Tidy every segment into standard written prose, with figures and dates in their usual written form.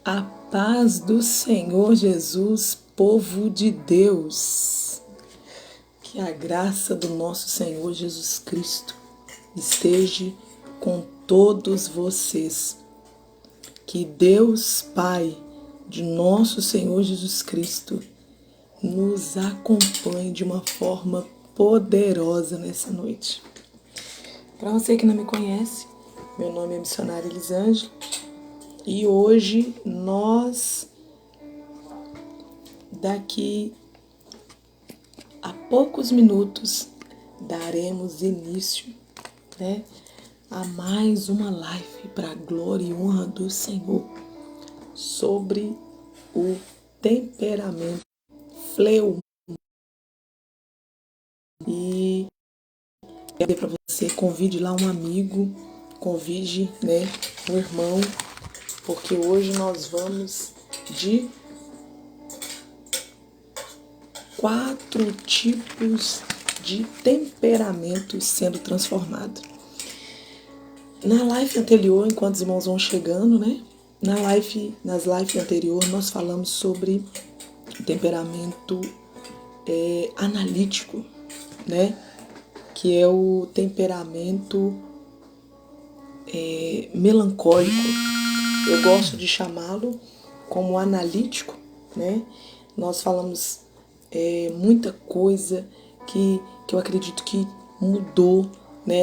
A paz do Senhor Jesus, povo de Deus. Que a graça do nosso Senhor Jesus Cristo esteja com todos vocês. Que Deus Pai de nosso Senhor Jesus Cristo nos acompanhe de uma forma poderosa nessa noite. Para você que não me conhece, meu nome é missionária Elisângela. E hoje nós, daqui a poucos minutos, daremos início, a mais uma live para a glória e honra do Senhor sobre o temperamento fleuma. E quero dizer para você, convide lá um amigo, convide um irmão, porque hoje nós vamos de 4 tipos de temperamentos sendo transformados. Na live anterior, enquanto os irmãos vão chegando, nas lives anteriores nós falamos sobre o temperamento analítico, que é o temperamento melancólico. Eu gosto de chamá-lo como analítico, Nós falamos muita coisa que eu acredito que mudou,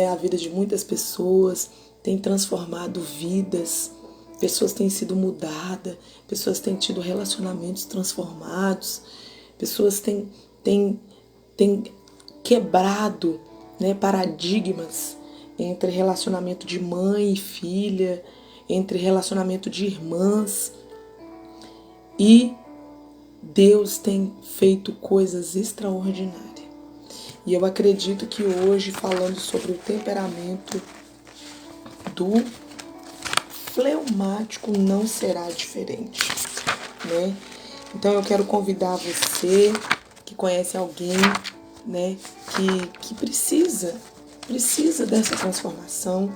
a vida de muitas pessoas, tem transformado vidas, pessoas têm sido mudadas, pessoas têm tido relacionamentos transformados, pessoas têm quebrado paradigmas entre relacionamento de mãe e filha, entre relacionamento de irmãs. E Deus tem feito coisas extraordinárias. E eu acredito que hoje, falando sobre o temperamento do fleumático, não será diferente, Então eu quero convidar você que conhece alguém, que precisa dessa transformação,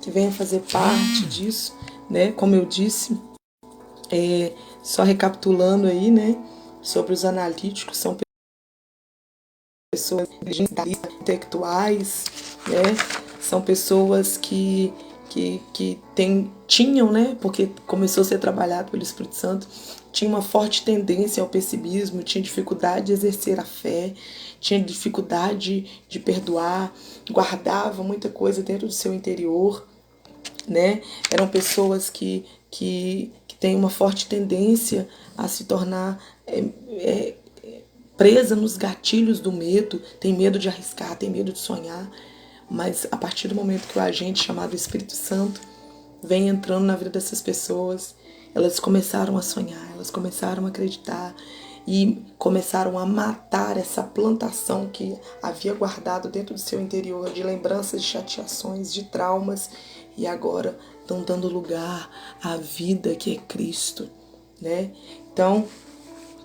que venha fazer parte disso, Como eu disse, só recapitulando aí, sobre os analíticos, são pessoas intelectuais, são pessoas que tinham, porque começou a ser trabalhado pelo Espírito Santo, tinha uma forte tendência ao pessimismo, tinha dificuldade de exercer a fé, tinha dificuldade de perdoar, guardava muita coisa dentro do seu interior, Eram pessoas que têm uma forte tendência a se tornar presa nos gatilhos do medo, tem medo de arriscar, tem medo de sonhar, mas a partir do momento que o agente chamado Espírito Santo vem entrando na vida dessas pessoas, elas começaram a sonhar, elas começaram a acreditar e começaram a matar essa plantação que havia guardado dentro do seu interior de lembranças, de chateações, de traumas, e agora estão dando lugar à vida que é Cristo, Então,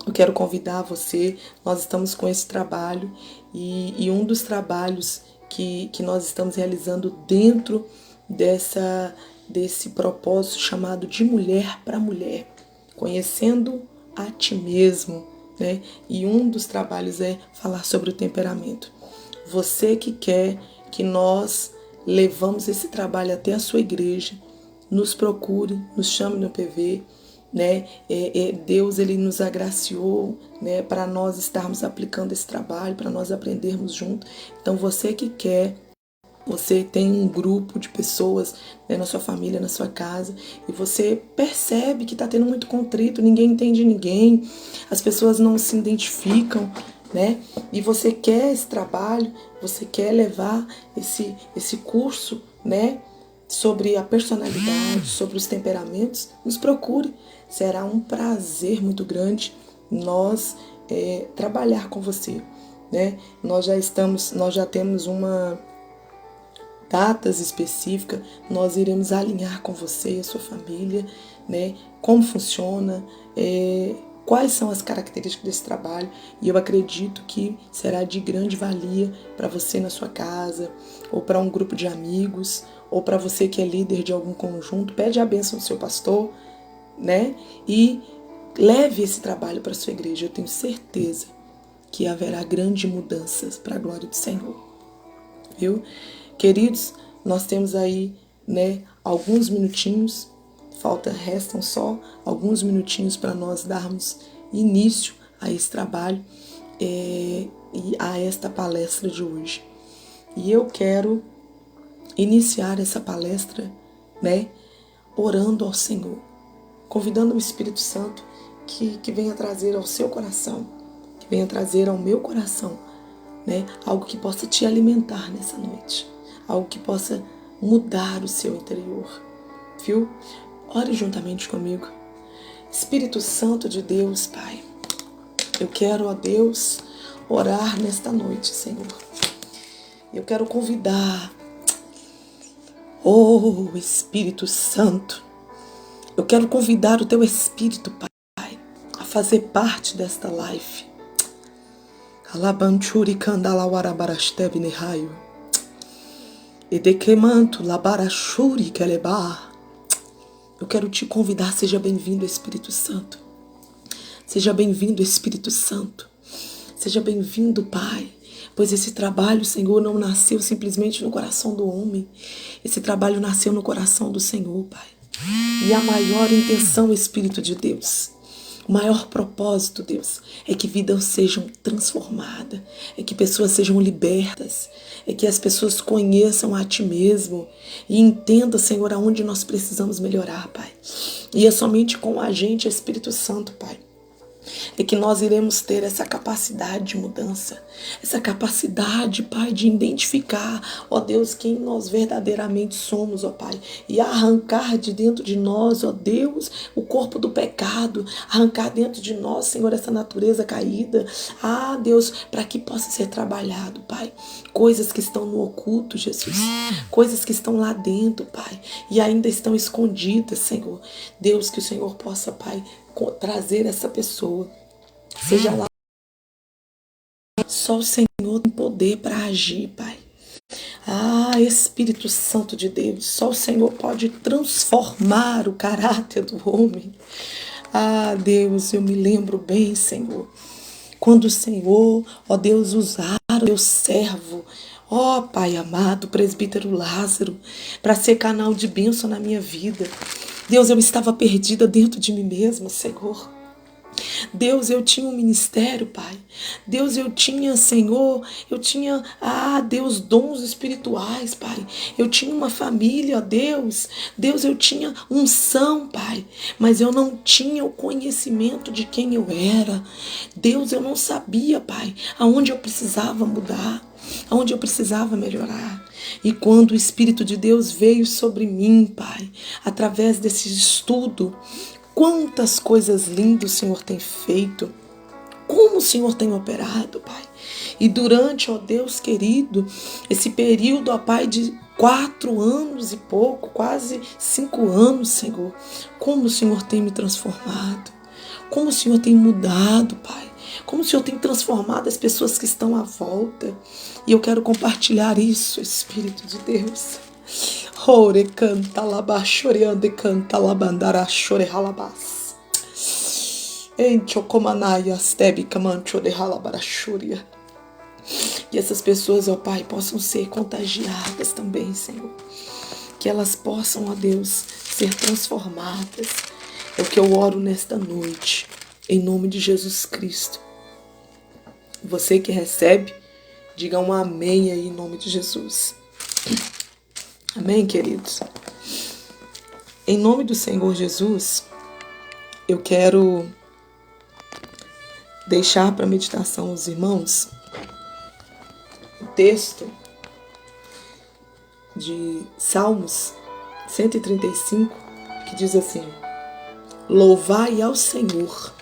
eu quero convidar você, nós estamos com esse trabalho e um dos trabalhos que nós estamos realizando dentro desse propósito chamado de mulher para mulher, conhecendo a ti mesmo, E um dos trabalhos é falar sobre o temperamento. Você que quer que nós levamos esse trabalho até a sua igreja, nos procure, nos chame no PV, Deus ele nos agraciou, para nós estarmos aplicando esse trabalho, para nós aprendermos juntos. Então você que quer, você tem um grupo de pessoas na sua família, na sua casa, e você percebe que está tendo muito contrito, ninguém entende ninguém, as pessoas não se identificam, E você quer esse trabalho, você quer levar esse curso, sobre a personalidade, sobre os temperamentos, nos procure. Será um prazer muito grande nós trabalhar com você, Nós já temos datas específicas, nós iremos alinhar com você e a sua família, como funciona, quais são as características desse trabalho, e eu acredito que será de grande valia para você na sua casa, ou para um grupo de amigos, ou para você que é líder de algum conjunto. Pede a bênção do seu pastor, né? E leve esse trabalho para a sua igreja. Eu tenho certeza que haverá grandes mudanças para a glória do Senhor. Viu? Queridos, nós temos aí, né, alguns minutinhos, restam só alguns minutinhos para nós darmos início a esse trabalho e a esta palestra de hoje. E eu quero iniciar essa palestra, né, orando ao Senhor, convidando o Espírito Santo que venha trazer ao seu coração, que venha trazer ao meu coração, né, algo que possa te alimentar nessa noite, algo que possa mudar o seu interior, viu? Ore juntamente comigo. Espírito Santo de Deus, Pai, eu quero, ó Deus, orar nesta noite, Senhor. Eu quero convidar, Espírito Santo, eu quero convidar o Teu Espírito, Pai, a fazer parte desta live. Alabanchuri kandalawarabarastev nehaio. Edekemanto labarachuri keleba. Eu quero te convidar, seja bem-vindo, Espírito Santo. Seja bem-vindo, Espírito Santo. Seja bem-vindo, Pai. Pois esse trabalho, Senhor, não nasceu simplesmente no coração do homem. Esse trabalho nasceu no coração do Senhor, Pai. E a maior intenção, Espírito de Deus, o maior propósito, Deus, é que vidas sejam transformadas, é que pessoas sejam libertas, é que as pessoas conheçam a Ti mesmo e entendam, Senhor, aonde nós precisamos melhorar, Pai. E é somente com a gente, Espírito Santo, Pai, é que nós iremos ter essa capacidade de mudança, essa capacidade, Pai, de identificar, ó Deus, quem nós verdadeiramente somos, ó Pai, e arrancar de dentro de nós, ó Deus, o corpo do pecado, arrancar dentro de nós, Senhor, essa natureza caída, Deus, para que possa ser trabalhado, Pai, coisas que estão no oculto, Jesus, coisas que estão lá dentro, Pai, e ainda estão escondidas, Senhor, Deus, que o Senhor possa, Pai, trazer essa pessoa, seja lá, só o Senhor tem poder para agir, Pai. Espírito Santo de Deus, só o Senhor pode transformar o caráter do homem. Deus, eu me lembro bem, Senhor, quando o Senhor, ó Deus, usar o teu servo, ó Pai amado, presbítero Lázaro, para ser canal de bênção na minha vida. Deus, eu estava perdida dentro de mim mesma, Senhor. Deus, eu tinha um ministério, Pai. Deus, eu tinha, Senhor, Deus, dons espirituais, Pai. Eu tinha uma família, Deus. Deus, eu tinha unção, Pai. Mas eu não tinha o conhecimento de quem eu era. Deus, eu não sabia, Pai, aonde eu precisava mudar, aonde eu precisava melhorar. E quando o Espírito de Deus veio sobre mim, Pai, através desse estudo, quantas coisas lindas o Senhor tem feito, como o Senhor tem operado, Pai. E durante, ó Deus querido, esse período, ó Pai, de 4 anos e pouco, quase 5 anos, Senhor, como o Senhor tem me transformado, como o Senhor tem mudado, Pai, como o Senhor tem transformado as pessoas que estão à volta. E eu quero compartilhar isso, Espírito de Deus. Ore canta labachoreande canta labandara chore halabas. Encho comanaya stebi camancho de halabarachuria. E essas pessoas, ó Pai, possam ser contagiadas também, Senhor. Que elas possam, ó Deus, ser transformadas. É o que eu oro nesta noite, em nome de Jesus Cristo. Você que recebe, diga um amém aí em nome de Jesus. Amém, queridos? Em nome do Senhor Jesus, eu quero deixar para meditação os irmãos o texto de Salmos 135, que diz assim: louvai ao Senhor,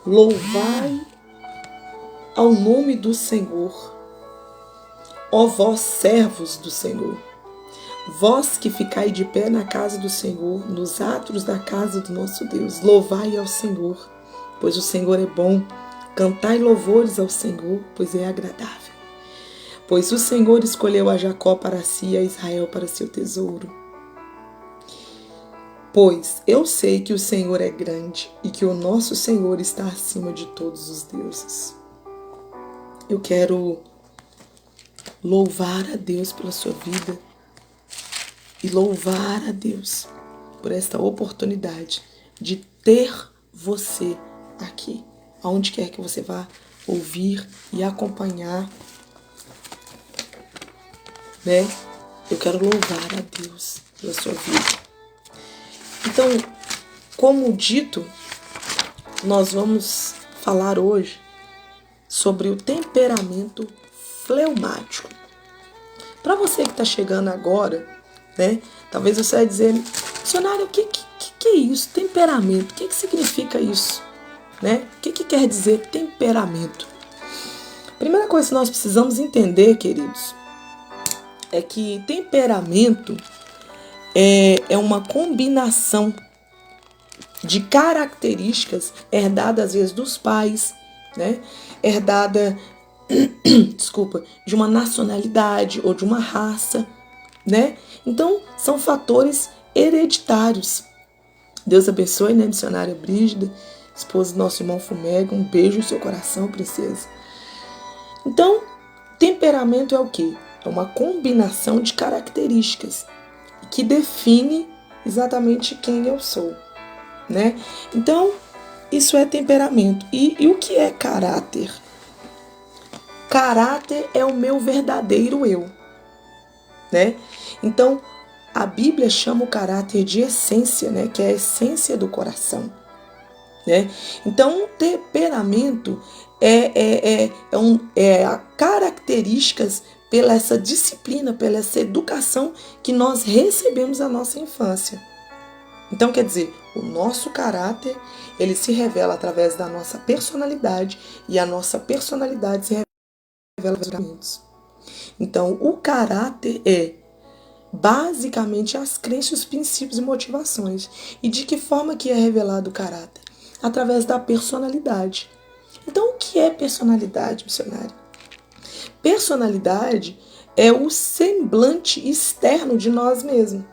louvai ao nome do Senhor, ó vós servos do Senhor, vós que ficai de pé na casa do Senhor, nos átrios da casa do nosso Deus, louvai ao Senhor, pois o Senhor é bom, cantai louvores ao Senhor, pois é agradável. Pois o Senhor escolheu a Jacó para si e a Israel para seu tesouro. Pois eu sei que o Senhor é grande e que o nosso Senhor está acima de todos os deuses. Eu quero louvar a Deus pela sua vida e louvar a Deus por esta oportunidade de ter você aqui, aonde quer que você vá ouvir e acompanhar, né? Eu quero louvar a Deus pela sua vida. Então, como dito, nós vamos falar hoje sobre o temperamento fleumático. Para você que está chegando agora, né? Talvez você vai dizer, missionário, o que é isso? Temperamento, o que significa isso? Né? O que quer dizer temperamento? Primeira coisa que nós precisamos entender, queridos, é que temperamento é uma combinação de características herdadas às vezes dos pais, né? Herdada, de uma nacionalidade ou de uma raça, né? Então, são fatores hereditários. Deus abençoe, né, missionária Brígida, esposa do nosso irmão Fumega, um beijo no seu coração, princesa. Então, temperamento é o quê? É uma combinação de características que define exatamente quem eu sou, né? Então, isso é temperamento. E o que é caráter? Caráter é o meu verdadeiro eu, né? Então, a Bíblia chama o caráter de essência, né? Que é a essência do coração, né? Então, um temperamento é a características pela essa disciplina, pela essa educação que nós recebemos na nossa infância. Então, quer dizer, o nosso caráter, ele se revela através da nossa personalidade e a nossa personalidade se revela através dos comportamentos. Então, o caráter é basicamente as crenças, os princípios e motivações. E de que forma que é revelado o caráter? Através da personalidade. Então, o que é personalidade, missionário? Personalidade é o semblante externo de nós mesmos.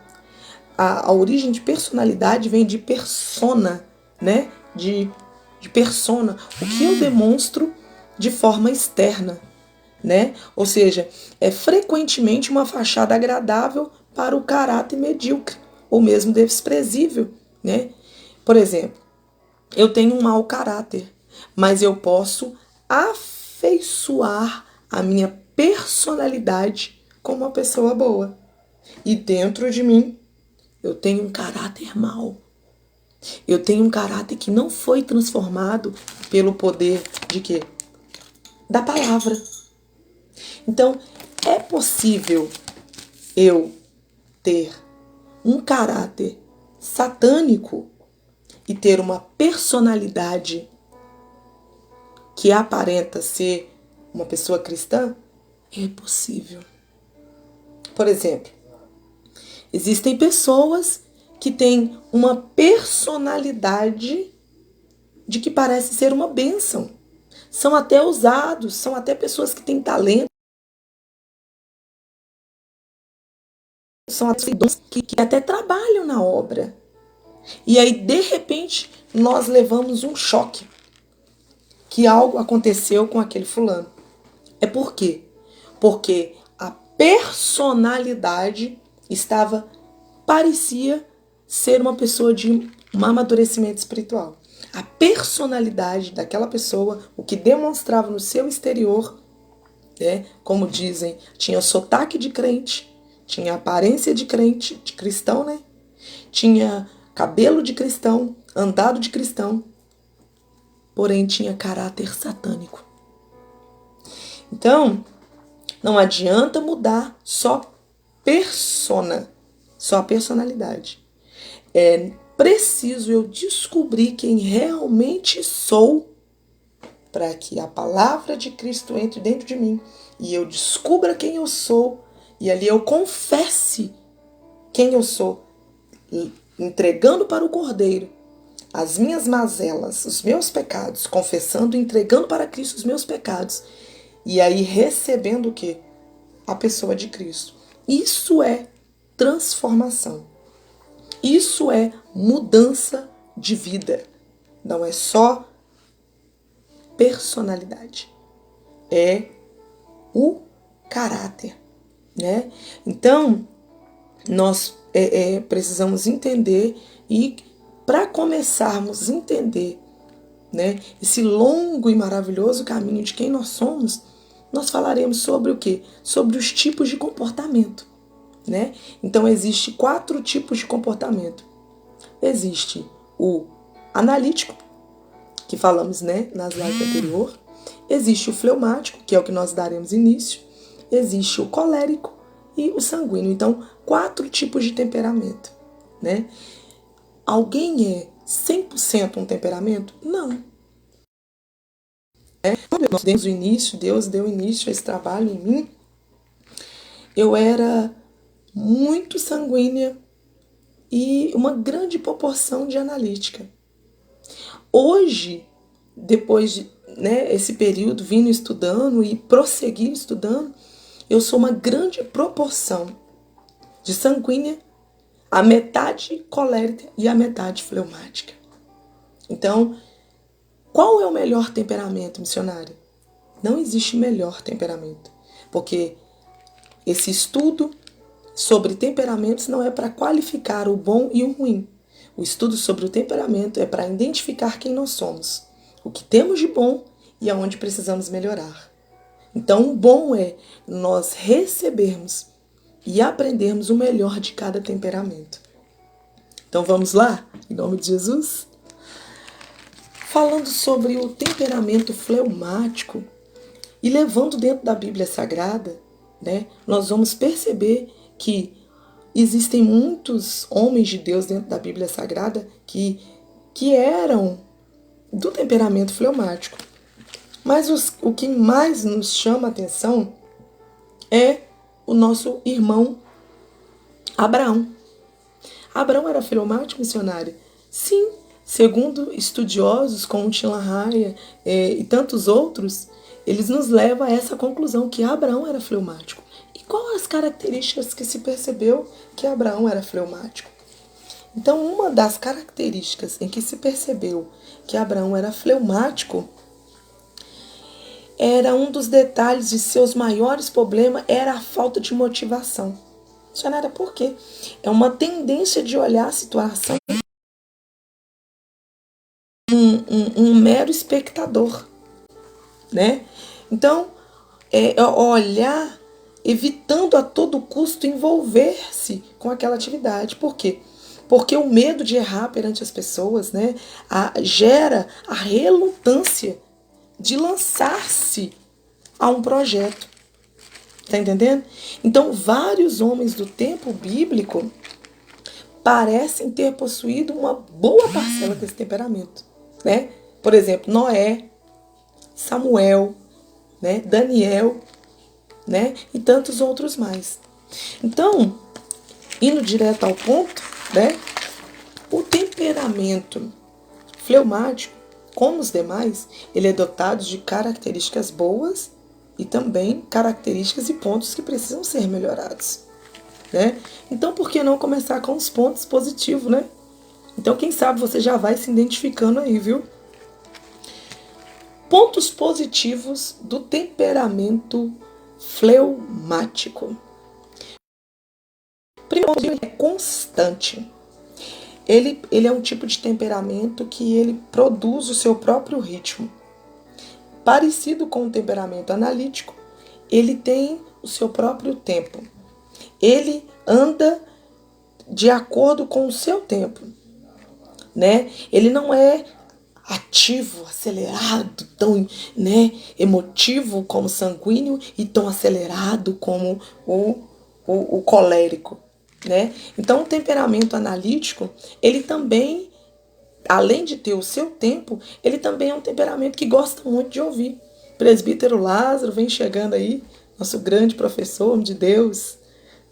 A origem de personalidade vem de persona, né? De persona, o que eu demonstro de forma externa, né? Ou seja, é frequentemente uma fachada agradável para o caráter medíocre ou mesmo desprezível, né? Por exemplo, eu tenho um mau caráter, mas eu posso afeiçoar a minha personalidade como uma pessoa boa. E dentro de mim, eu tenho um caráter mau. Eu tenho um caráter que não foi transformado pelo poder de quê? Da palavra. Então, é possível eu ter um caráter satânico e ter uma personalidade que aparenta ser uma pessoa cristã? É possível. Por exemplo, existem pessoas que têm uma personalidade de que parece ser uma bênção. São até ousados, são até pessoas que têm talento, são até dons que até trabalham na obra. E aí, de repente, nós levamos um choque que algo aconteceu com aquele fulano. É por quê? Porque a personalidade parecia ser uma pessoa de um amadurecimento espiritual. A personalidade daquela pessoa, o que demonstrava no seu exterior, né, como dizem, tinha sotaque de crente, tinha aparência de crente, de cristão, né? Tinha cabelo de cristão, andado de cristão, porém tinha caráter satânico. Então, não adianta mudar só persona, só a personalidade. É preciso eu descobrir quem realmente sou para que a palavra de Cristo entre dentro de mim e eu descubra quem eu sou e ali eu confesse quem eu sou, entregando para o Cordeiro as minhas mazelas, os meus pecados, confessando e entregando para Cristo os meus pecados e aí recebendo o quê? A pessoa de Cristo. Isso é transformação. Isso é mudança de vida. Não é só personalidade. É o caráter, né? Então, nós precisamos entender e para começarmos a entender, né, esse longo e maravilhoso caminho de quem nós somos, nós falaremos sobre o quê? Sobre os tipos de comportamento, né? Então, existe 4 tipos de comportamento. Existe o analítico, que falamos, né, nas lives anteriores. Existe o fleumático, que é o que nós daremos início. Existe o colérico e o sanguíneo. Então, 4 tipos de temperamento, né? Alguém é 100% um temperamento? Não. Quando nós demos o início, Deus deu início a esse trabalho em mim, eu era muito sanguínea e uma grande proporção de analítica. Hoje, depois de esse período vindo estudando e prosseguir estudando, eu sou uma grande proporção de sanguínea, a metade colérica e a metade fleumática. Então, qual é o melhor temperamento, missionário? Não existe melhor temperamento, porque esse estudo sobre temperamentos não é para qualificar o bom e o ruim. O estudo sobre o temperamento é para identificar quem nós somos, o que temos de bom e aonde precisamos melhorar. Então, o bom é nós recebermos e aprendermos o melhor de cada temperamento. Então, vamos lá? Em nome de Jesus? Falando sobre o temperamento fleumático e levando dentro da Bíblia Sagrada, né, nós vamos perceber que existem muitos homens de Deus dentro da Bíblia Sagrada que eram do temperamento fleumático. Mas o que mais nos chama a atenção é o nosso irmão Abraão. Abraão era fleumático, missionário? Sim, segundo estudiosos como Tim LaHaye e tantos outros, eles nos levam a essa conclusão que Abraão era fleumático. E quais as características que se percebeu que Abraão era fleumático? Então, uma das características em que se percebeu que Abraão era fleumático era um dos detalhes de seus maiores problemas, era a falta de motivação. Isso não era por quê? É uma tendência de olhar a situação um mero espectador, né? Então, olhar evitando a todo custo envolver-se com aquela atividade. Por quê? Porque o medo de errar perante as pessoas, né, gera a relutância de lançar-se a um projeto. Tá entendendo? Então, vários homens do tempo bíblico parecem ter possuído uma boa parcela desse temperamento, né? Por exemplo, Noé, Samuel, né, Daniel, né, e tantos outros mais. Então, indo direto ao ponto, né, o temperamento fleumático, como os demais, ele é dotado de características boas e também características e pontos que precisam ser melhorados, né? Então, por que não começar com os pontos positivos, né? Então, quem sabe você já vai se identificando aí, viu? Pontos positivos do temperamento fleumático. Primeiro, ele é constante. Ele é um tipo de temperamento que ele produz o seu próprio ritmo. Parecido com o temperamento analítico, ele tem o seu próprio tempo. Ele anda de acordo com o seu tempo, né? Ele não é ativo, acelerado, tão, né, emotivo como sanguíneo e tão acelerado como o colérico, né? Então, o temperamento analítico, ele também, além de ter o seu tempo, ele também é um temperamento que gosta muito de ouvir. Presbítero Lázaro vem chegando aí, nosso grande professor, homem de Deus,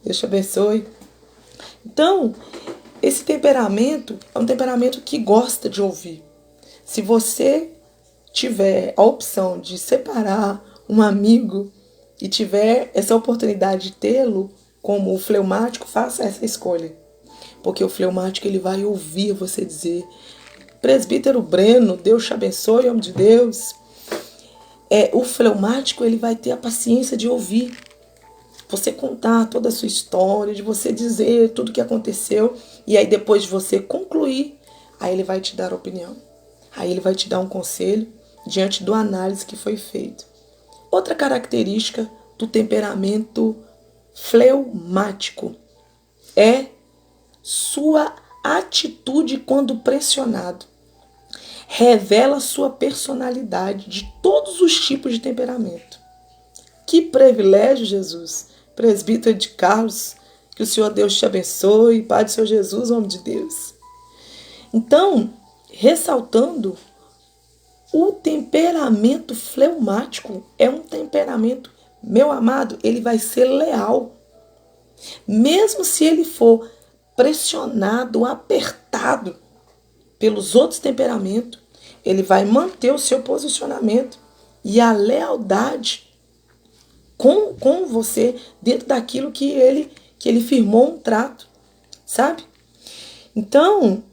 Deus te abençoe. Então, esse temperamento é um temperamento que gosta de ouvir. Se você tiver a opção de separar um amigo e tiver essa oportunidade de tê-lo como fleumático, faça essa escolha. Porque o fleumático, ele vai ouvir você dizer: presbítero Breno, Deus te abençoe, homem de Deus. O fleumático, ele vai ter a paciência de ouvir você contar toda a sua história, de você dizer tudo o que aconteceu, e aí depois de você concluir, aí ele vai te dar opinião. Aí ele vai te dar um conselho diante do análise que foi feito. Outra característica do temperamento fleumático é sua atitude quando pressionado. Revela sua personalidade de todos os tipos de temperamento. Que privilégio, Jesus! Presbítero de Carlos, que o Senhor Deus te abençoe, Pai do Senhor Jesus, homem de Deus. Então, ressaltando, o temperamento fleumático é um temperamento, meu amado, ele vai ser leal. Mesmo se ele for pressionado, apertado pelos outros temperamentos, ele vai manter o seu posicionamento e a lealdade com você dentro daquilo que ele firmou um trato, sabe? Então,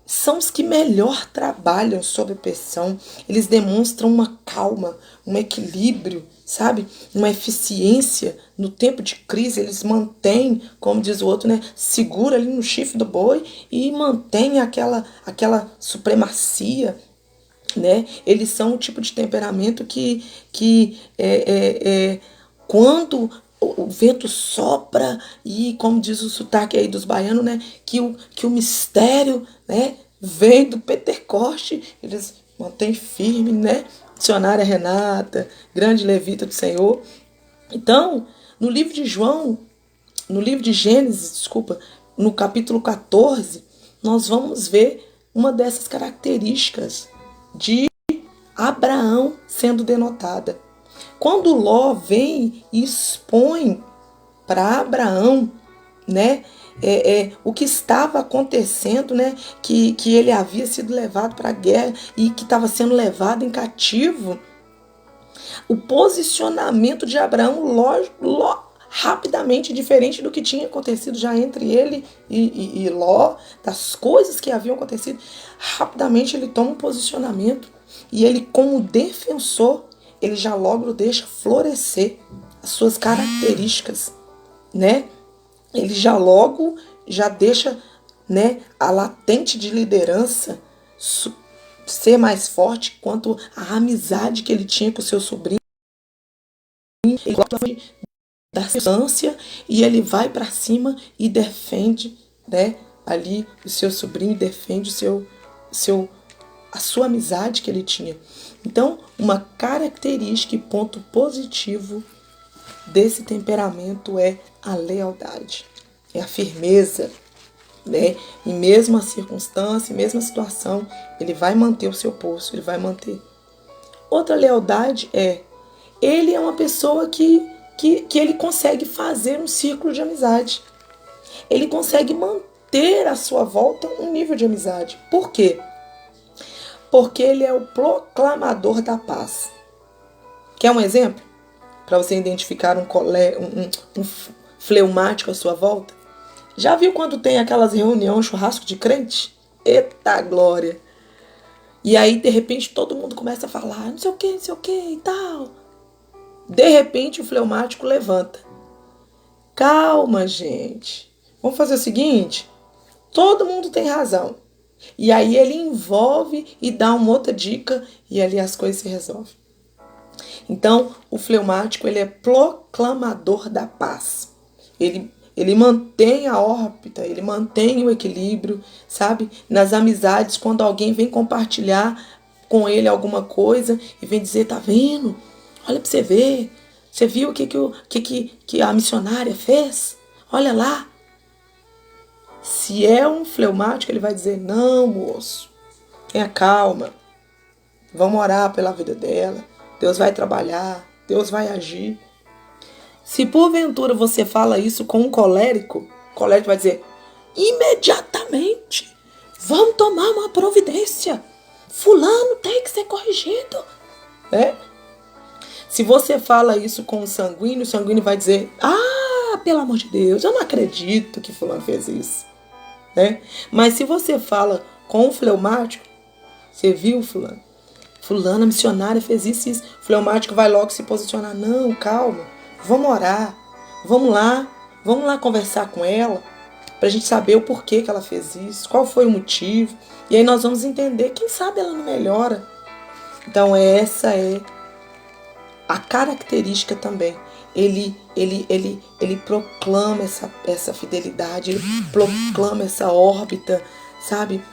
são os que melhor trabalham sob pressão. Eles demonstram uma calma, um equilíbrio, sabe? Uma eficiência no tempo de crise. Eles mantêm, como diz o outro, né? Segura ali no chifre do boi e mantém aquela supremacia, né? Eles são o tipo de temperamento que quando o vento sopra e, como diz o sotaque aí dos baianos, né? Que o mistério, né? Vem do Pentecoste, eles mantêm firme, né? Dicionária Renata, grande levita do Senhor. Então, no livro de Gênesis, desculpa, no capítulo 14, nós vamos ver uma dessas características de Abraão sendo denotada. Quando Ló vem e expõe para Abraão, né, o que estava acontecendo, né, que ele havia sido levado para a guerra e que estava sendo levado em cativo, o posicionamento de Abraão, Ló rapidamente diferente do que tinha acontecido já entre ele e Ló, das coisas que haviam acontecido, rapidamente ele toma um posicionamento e ele, como defensor, ele já logo deixa florescer as suas características, né? Ele já deixa, né, a latente de liderança ser mais forte quanto à amizade que ele tinha com o seu sobrinho. Ele da distância e ele vai para cima e defende, né, ali o seu sobrinho, defende a sua amizade que ele tinha. Então, uma característica e ponto positivo desse temperamento é a lealdade, é a firmeza, né? Em mesma circunstância, em mesma situação, ele vai manter o seu posto, ele vai manter. Outra lealdade ele é uma pessoa que ele consegue fazer um círculo de amizade. Ele consegue manter à sua volta um nível de amizade. Por quê? Porque ele é o proclamador da paz. Quer um exemplo? Para você identificar um fleumático à sua volta? Já viu quando tem aquelas reuniões, churrasco de crente? Eita glória! E aí, de repente, todo mundo começa a falar, não sei o que e tal. De repente, o fleumático levanta. Calma, gente. Vamos fazer o seguinte? Todo mundo tem razão. E aí ele envolve e dá uma outra dica e ali as coisas se resolvem. Então, o fleumático, ele é proclamador da paz. Ele mantém a órbita, ele mantém o equilíbrio, sabe? Nas amizades, quando alguém vem compartilhar com ele alguma coisa e vem dizer, tá vendo? Olha pra você ver. Você viu o que a missionária fez? Olha lá. Se é um fleumático, ele vai dizer, não, moço, tenha calma. Vamos orar pela vida dela. Deus vai trabalhar, Deus vai agir. Se porventura você fala isso com um colérico, o colérico vai dizer, imediatamente, vamos tomar uma providência. Fulano tem que ser corrigido. Se você fala isso com o sanguíneo vai dizer, Ah, pelo amor de Deus, eu não acredito que fulano fez isso, né? Mas se você fala com o fleumático, você viu fulano? Fulana missionária fez isso e isso. O fleumático vai logo se posicionar. Não, calma, vamos orar, vamos lá conversar com ela, pra gente saber o porquê que ela fez isso, qual foi o motivo. E aí nós vamos entender, quem sabe ela não melhora. Então essa é a característica também. Ele proclama essa fidelidade, ele proclama essa órbita, sabe?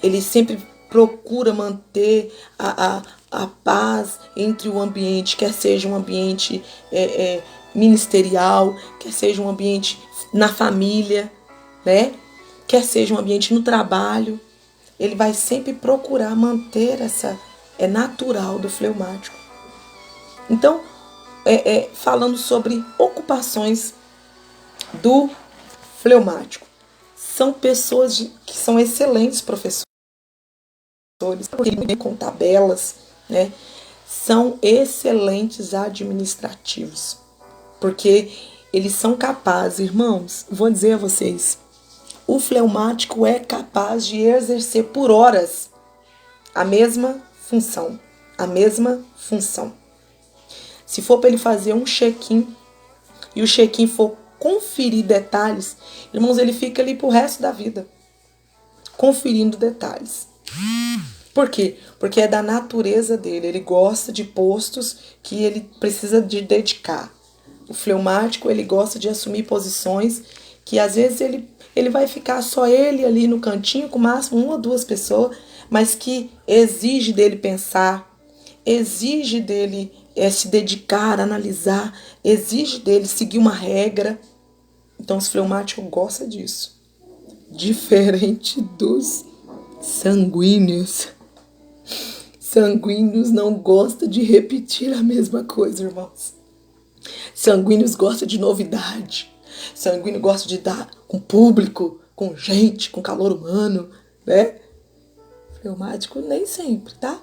Ele sempre procura manter a paz entre o ambiente, quer seja um ambiente ministerial, quer seja um ambiente na família, né? Quer seja um ambiente no trabalho. Ele vai sempre procurar manter essa... É natural do fleumático. Então, falando sobre ocupações do fleumático. São pessoas que são excelentes professores, com tabelas, né? São excelentes administrativos, porque eles são capazes, irmãos, vou dizer a vocês, o fleumático é capaz de exercer por horas a mesma função, Se for para ele fazer um check-in e o check-in for conferir detalhes, irmãos, ele fica ali pro resto da vida, conferindo detalhes. Por quê? Porque é da natureza dele. Ele gosta de postos que ele precisa de dedicar. O fleumático, ele gosta de assumir posições que às vezes ele vai ficar só ele ali no cantinho, com máximo 1 ou 2 pessoas, mas que exige dele pensar, exige dele se dedicar, analisar, exige dele seguir uma regra. Então os fleumáticos gostam disso. Diferente dos sanguíneos. Sanguíneos não gostam de repetir a mesma coisa, irmãos. Sanguíneos gostam de novidade. Sanguíneo gosta de dar com público, com gente, com calor humano, né? Fleumático nem sempre, tá?